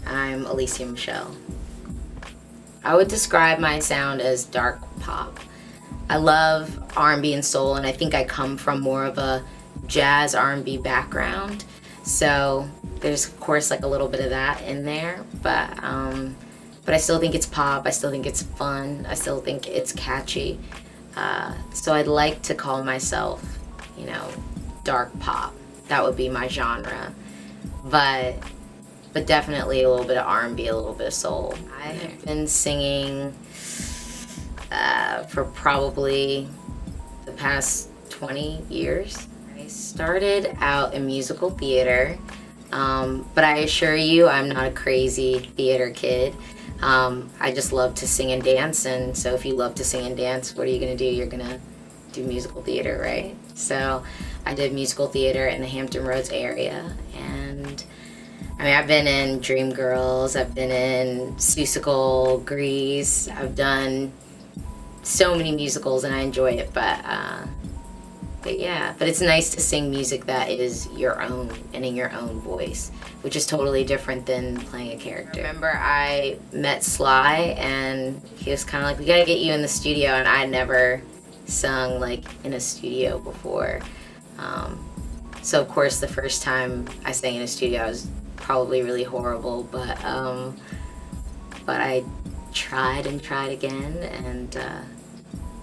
I'm Alesia Michelle. I would describe my sound as dark pop. I love R&B and soul, and I think I come from more of a jazz R&B background. So there's of course like a little bit of that in there, but I still think it's pop. I still think it's fun. I still think it's catchy. So I'd like to call myself, dark pop. That would be my genre. But definitely a little bit of R&B, a little bit of soul. I have been singing for probably the past 20 years. I started out in musical theater, but I assure you I'm not a crazy theater kid. I just love to sing and dance, and so if you love to sing and dance, what are you gonna do? You're gonna do musical theater, right? So I did musical theater in the Hampton Roads area, and I've been in Dreamgirls, I've been in Seussical, Grease, I've done so many musicals and I enjoy it, but it's nice to sing music that is your own and in your own voice, which is totally different than playing a character. I remember I met Sly and he was kind of like, we gotta get you in the studio, and I never sung like in a studio before. So of course the first time I sang in a studio I was probably really horrible, but I tried and tried again, and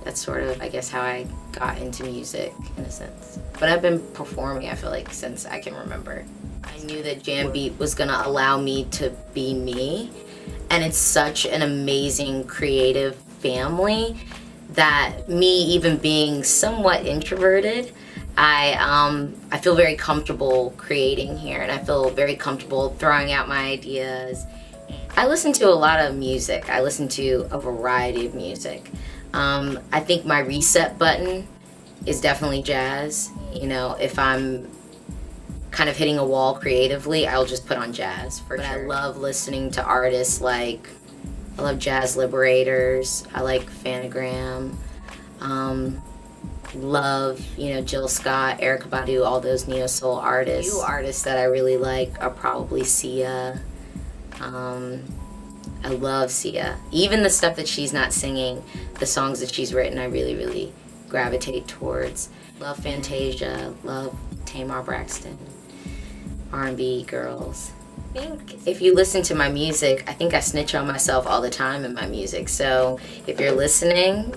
that's sort of, I guess, how I got into music in a sense. But I've been performing, I feel like, since I can remember. I knew that Jambeat was gonna allow me to be me, and it's such an amazing creative family that me even being somewhat introverted, I feel very comfortable creating here, and I feel very comfortable throwing out my ideas. I listen to a lot of music. I listen to a variety of music. I think my reset button is definitely jazz. If I'm kind of hitting a wall creatively, I'll just put on jazz for sure. I love listening to artists like, I love Jazz Liberators, I like Phanogram, love, Jill Scott, Erykah Badu, all those neo-soul artists. New artists that I really like are probably Sia. I love Sia. Even the stuff that she's not singing, the songs that she's written, I really, really gravitate towards. Love Fantasia, love Tamar Braxton, R&B girls. I think if you listen to my music, I think I snitch on myself all the time in my music. So if you're listening,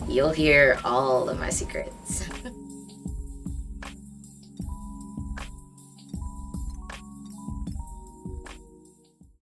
you'll hear all of my secrets.